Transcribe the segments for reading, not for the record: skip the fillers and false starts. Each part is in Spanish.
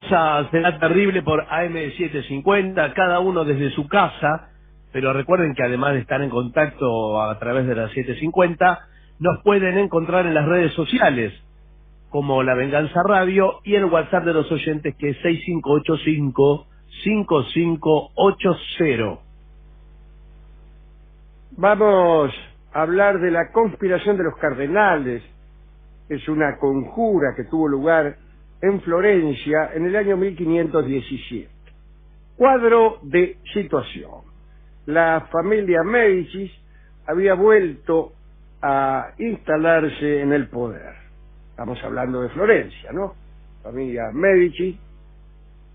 Será terrible por AM750, cada uno desde su casa, pero recuerden que además de estar en contacto a través de la 750, nos pueden encontrar en las redes sociales, como La Venganza Radio, y el WhatsApp de los oyentes, que es 6585-5580. Vamos a hablar de la conspiración de los cardenales. Es una conjura que tuvo lugar en Florencia en el año 1517. Cuadro de situación. La familia Médicis había vuelto a instalarse en el poder. Estamos hablando de Florencia, ¿no? La familia Médicis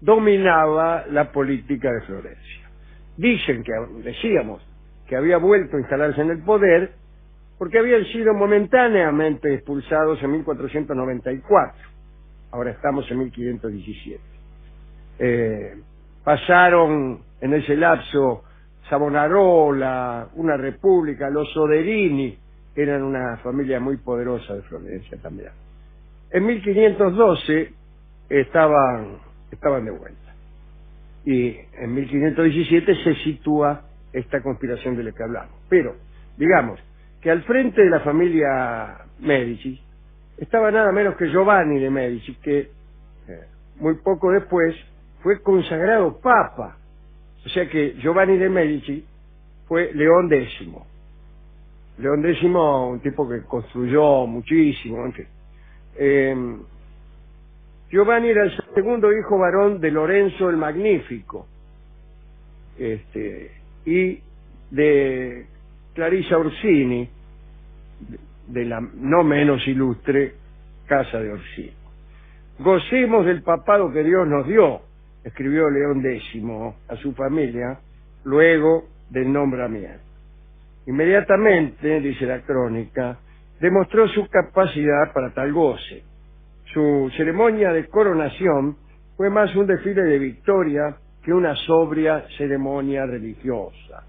dominaba la política de Florencia. Decíamos que había vuelto a instalarse en el poder porque habían sido momentáneamente expulsados en 1494. Ahora estamos en 1517. Pasaron en ese lapso Savonarola, una república, los Soderini, eran una familia muy poderosa de Florencia también. En 1512 estaban de vuelta. Y en 1517 se sitúa esta conspiración de la que hablamos. Pero, digamos, que al frente de la familia Medici estaba nada menos que Giovanni de Medici, que muy poco después fue consagrado papa. O sea que Giovanni de Medici fue León X. León X, un tipo que construyó muchísimo, en fin. Giovanni era el segundo hijo varón de Lorenzo el Magnífico, y de Clarisa Orsini, de la no menos ilustre casa de Orsini. Gocemos del papado que Dios nos dio, escribió León X a su familia luego del nombramiento. Inmediatamente, dice la crónica, demostró su capacidad para tal goce. Su ceremonia de coronación fue más un desfile de victoria que una sobria ceremonia religiosa.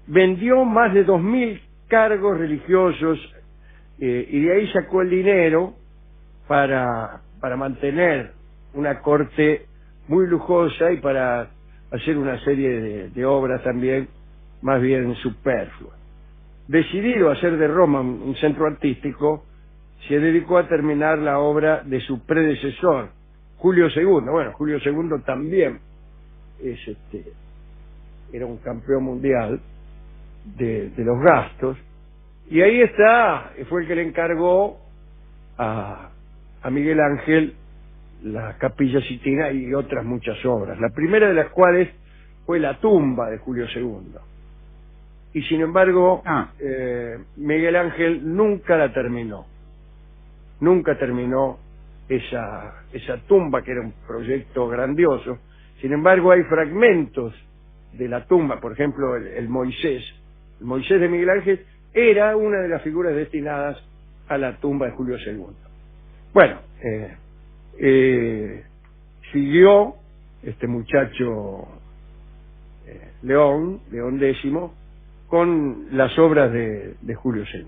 Vendió más de 2.000 cargos religiosos, y de ahí sacó el dinero para mantener una corte muy lujosa y para hacer una serie de obras también más bien superfluas. Decidido a hacer de Roma un centro artístico, se dedicó a terminar la obra de su predecesor, Julio II. Bueno, Julio II también era un campeón mundial de los gastos, y ahí fue el que le encargó a Miguel Ángel la Capilla Sistina y otras muchas obras, la primera de las cuales fue la tumba de Julio II. Y sin embargo, Miguel Ángel nunca la terminó. Nunca terminó esa tumba, que era un proyecto grandioso. Sin embargo, hay fragmentos de la tumba, por ejemplo, el Moisés. El Moisés de Miguel Ángel era una de las figuras destinadas a la tumba de Julio II. Bueno, siguió este muchacho León X, con las obras de Julio II.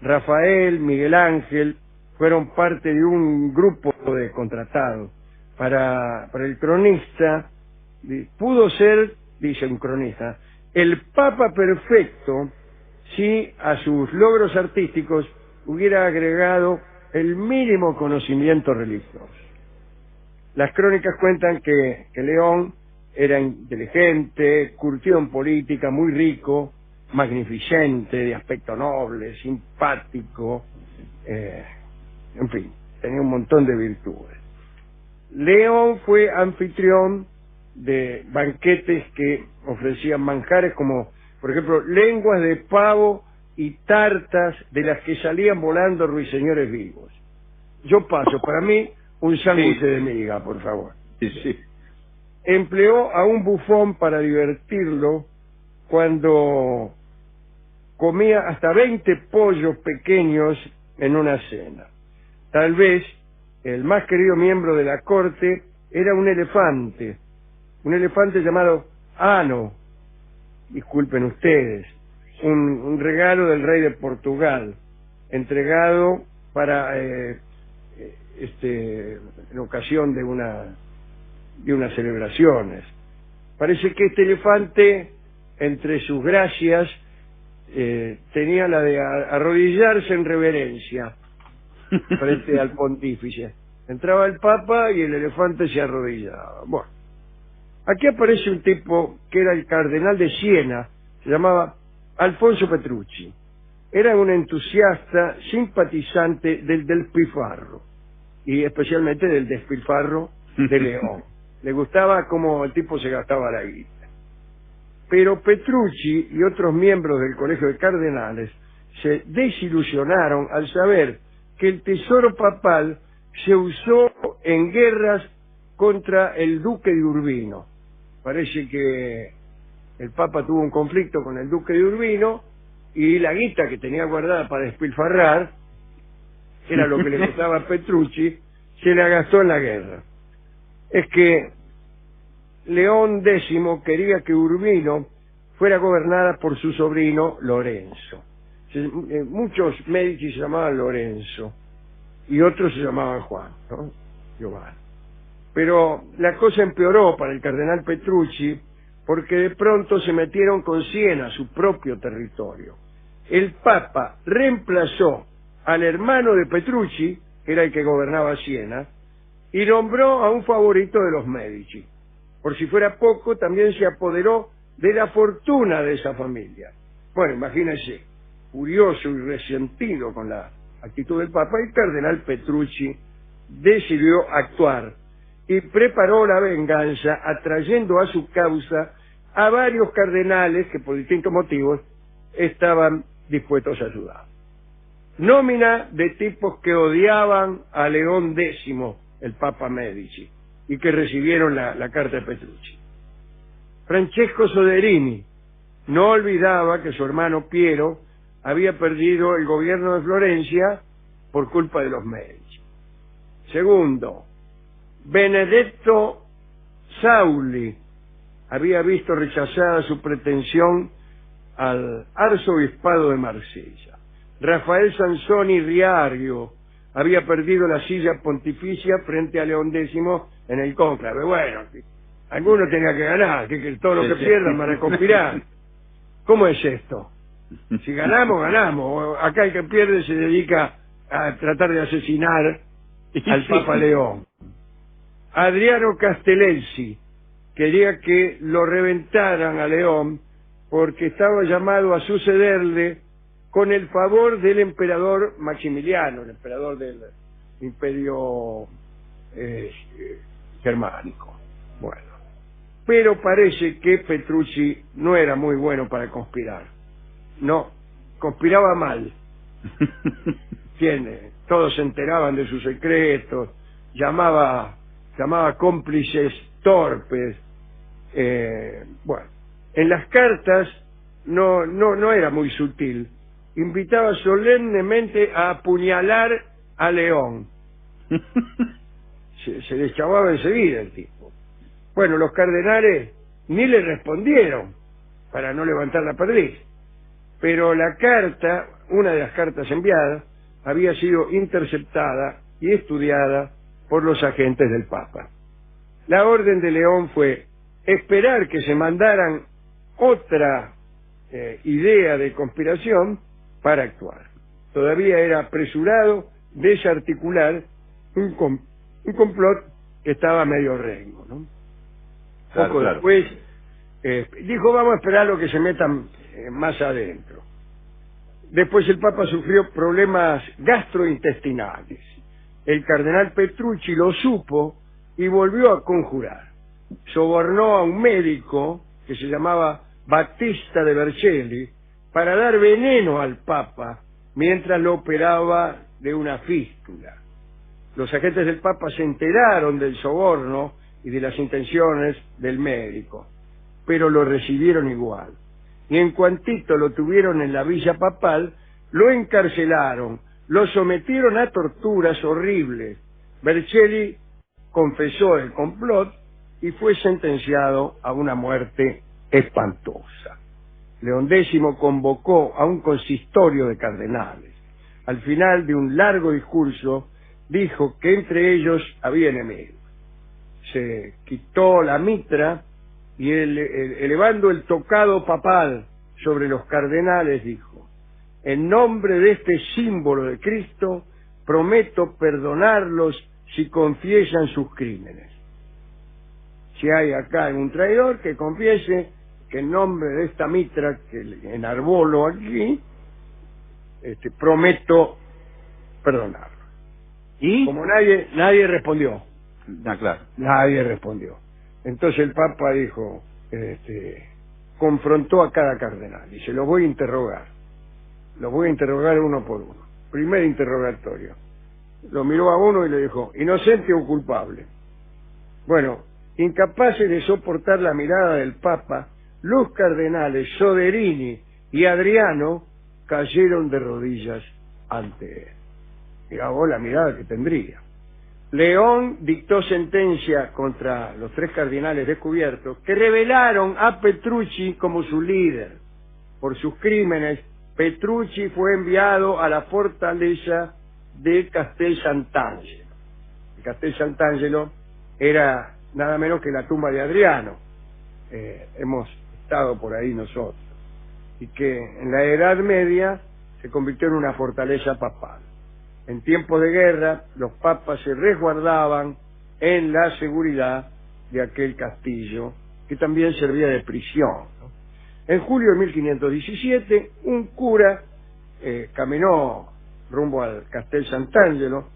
Rafael, Miguel Ángel fueron parte de un grupo de contratados. Para el cronista, pudo ser, dice un cronista, el papa perfecto si a sus logros artísticos hubiera agregado el mínimo conocimiento religioso. Las crónicas cuentan que León era inteligente, curtido en política, muy rico, magnificente, de aspecto noble, simpático, en fin, tenía un montón de virtudes. León fue anfitrión de banquetes que ofrecían manjares como, por ejemplo, lenguas de pavo y tartas de las que salían volando ruiseñores vivos. Yo paso, para mí, un sándwich de miga, por favor. Sí. Empleó a un bufón para divertirlo cuando comía hasta 20 pollos pequeños en una cena. Tal vez el más querido miembro de la corte era un elefante llamado Ano, disculpen ustedes, un regalo del rey de Portugal, entregado para en ocasión de unas celebraciones. Parece que este elefante, entre sus gracias, tenía la de arrodillarse en reverencia frente al pontífice. Entraba el Papa y el elefante se arrodillaba. Bueno, aquí aparece un tipo que era el cardenal de Siena, se llamaba Alfonso Petrucci. Era un entusiasta, simpatizante del despilfarro, y especialmente del despilfarro de León. Le gustaba cómo el tipo se gastaba la guita. Pero Petrucci y otros miembros del Colegio de Cardenales se desilusionaron al saber que el tesoro papal se usó en guerras contra el duque de Urbino. Parece que el Papa tuvo un conflicto con el duque de Urbino y la guita que tenía guardada para despilfarrar, era lo que le gustaba a Petrucci, se la gastó en la guerra. Es que León X quería que Urbino fuera gobernada por su sobrino Lorenzo. Muchos Medici se llamaban Lorenzo y otros se llamaban Juan, ¿no? Giovanni. Pero la cosa empeoró para el cardenal Petrucci porque de pronto se metieron con Siena, su propio territorio. El Papa reemplazó al hermano de Petrucci, que era el que gobernaba Siena, y nombró a un favorito de los Medici. Por si fuera poco, también se apoderó de la fortuna de esa familia. Bueno, imagínense, furioso y resentido con la actitud del Papa, el cardenal Petrucci decidió actuar y preparó la venganza atrayendo a su causa a varios cardenales que por distintos motivos estaban dispuestos a ayudar. Nómina de tipos que odiaban a León X, el Papa Medici, y que recibieron la carta de Petrucci. Francesco Soderini no olvidaba que su hermano Piero había perdido el gobierno de Florencia por culpa de los Medici. Segundo, Benedetto Sauli había visto rechazada su pretensión al arzobispado de Marsella. Rafael Sansoni Riario había perdido la silla pontificia frente a León X en el cónclave. Bueno, alguno tenía que ganar, que todo lo que pierdan van a conspirar. ¿Cómo es esto? Si ganamos, ganamos. Acá el que pierde se dedica a tratar de asesinar al Papa León. Adriano Castellensi quería que lo reventaran a León porque estaba llamado a sucederle con el favor del emperador Maximiliano, el emperador del imperio germánico. Bueno, pero parece que Petrucci no era muy bueno para conspirar. No, conspiraba mal. ¿Entiende? Todos se enteraban de sus secretos, llamaba cómplices torpes. Bueno, en las cartas no era muy sutil. Invitaba solemnemente a apuñalar a León. Se le chavaba enseguida el tipo. Bueno, los cardenales ni le respondieron para no levantar la perdiz. Pero la carta, una de las cartas enviadas, había sido interceptada y estudiada por los agentes del Papa. La orden de León fue esperar que se mandaran otra idea de conspiración para actuar. Todavía era apresurado desarticular un complot que estaba a medio rengo, ¿no? Poco después dijo, vamos a esperar lo que se metan más adentro. Después el Papa sufrió problemas gastrointestinales. El cardenal Petrucci lo supo y volvió a conjurar. Sobornó a un médico que se llamaba Battista de Vercelli para dar veneno al Papa mientras lo operaba de una fístula. Los agentes del Papa se enteraron del soborno y de las intenciones del médico, pero lo recibieron igual. Y en cuantito lo tuvieron en la villa papal, lo encarcelaron, lo sometieron a torturas horribles. Vercelli confesó el complot y fue sentenciado a una muerte espantosa. León X convocó a un consistorio de cardenales. Al final de un largo discurso, dijo que entre ellos había enemigos. Se quitó la mitra y elevando el tocado papal sobre los cardenales dijo: en nombre de este símbolo de Cristo prometo perdonarlos si confiesan sus crímenes. Si hay acá un traidor, que confiese que en nombre de esta mitra que enarbolo aquí, prometo perdonarlo. ¿Y? Como nadie respondió. Claro. Nadie respondió. Entonces el Papa dijo, confrontó a cada cardenal. Dice, los voy a interrogar. Los voy a interrogar uno por uno. Primer interrogatorio. Lo miró a uno y le dijo, ¿inocente o culpable? Bueno, incapaces de soportar la mirada del Papa, los cardenales Soderini y Adriano cayeron de rodillas ante él. Mirá vos la mirada que tendría. León dictó sentencia contra los 3 cardenales descubiertos que revelaron a Petrucci como su líder. Por sus crímenes, Petrucci fue enviado a la fortaleza de Castel Sant'Angelo. Castel Sant'Angelo era nada menos que la tumba de Adriano. Hemos estado por ahí nosotros. Y que en la Edad Media se convirtió en una fortaleza papal. En tiempos de guerra, los papas se resguardaban en la seguridad de aquel castillo, que también servía de prisión. En julio de 1517, un cura caminó rumbo al Castel Sant'Angelo,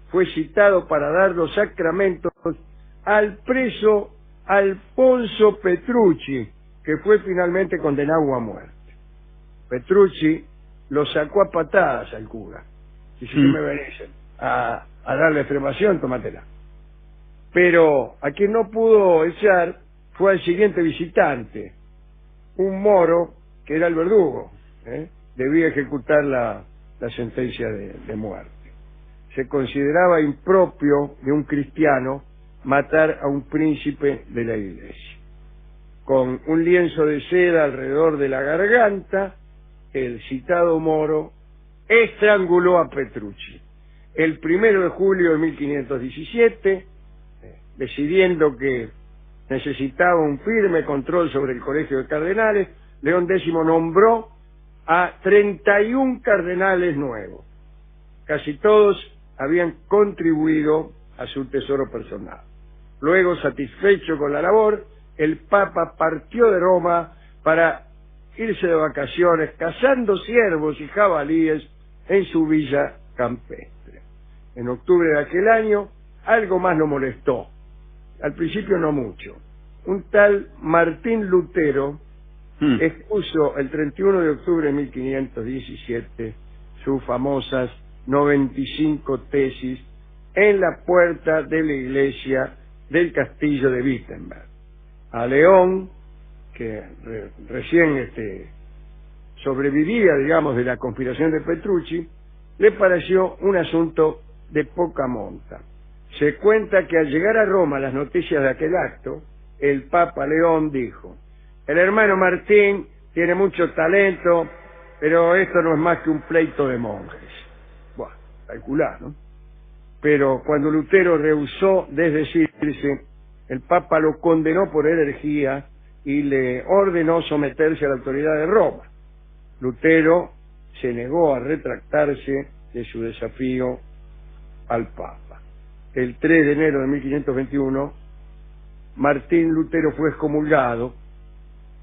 fue citado para dar los sacramentos al preso Alfonso Petrucci, que fue finalmente condenado a muerte. Petrucci lo sacó a patadas al cura. Dice, ¿qué me venís a darle extremación? Tómatela. Pero a quien no pudo echar fue al siguiente visitante, un moro que era el verdugo, debía ejecutar la sentencia de muerte. Se consideraba impropio de un cristiano matar a un príncipe de la iglesia. Con un lienzo de seda alrededor de la garganta, el citado moro estranguló a Petrucci. El 1 de julio de 1517, decidiendo que necesitaba un firme control sobre el colegio de cardenales, León X nombró a 31 cardenales nuevos. Casi todos habían contribuido a su tesoro personal. Luego, satisfecho con la labor, el Papa partió de Roma para irse de vacaciones, cazando ciervos y jabalíes en su villa campestre. En octubre de aquel año, algo más lo molestó. Al principio no mucho. Un tal Martín Lutero expuso el 31 de octubre de 1517 sus famosas 95 tesis en la puerta de la iglesia del castillo de Wittenberg. A León, que recién sobrevivía, digamos, de la conspiración de Petrucci, le pareció un asunto de poca monta. Se cuenta que al llegar a Roma las noticias de aquel acto, el Papa León dijo, el hermano Martín tiene mucho talento, pero esto no es más que un pleito de monjes. Bueno, calculá, ¿no? Pero cuando Lutero rehusó desdecirse, el Papa lo condenó por herejía y le ordenó someterse a la autoridad de Roma. Lutero se negó a retractarse de su desafío al Papa. El 3 de enero de 1521, Martín Lutero fue excomulgado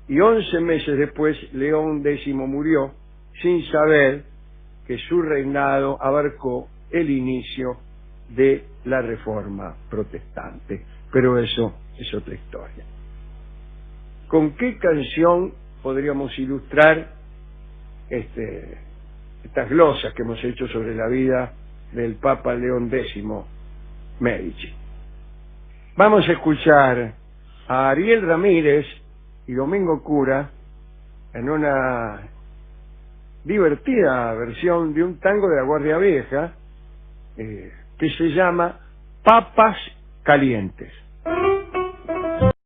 y 11 meses después León X murió sin saber que su reinado abarcó el inicio de la Reforma Protestante. Pero eso es otra historia. ¿Con qué canción podríamos ilustrar estas glosas que hemos hecho sobre la vida del Papa León X Medici? Vamos a escuchar a Ariel Ramírez y Domingo Cura en una divertida versión de un tango de la Guardia Vieja que se llama Papas Calientes.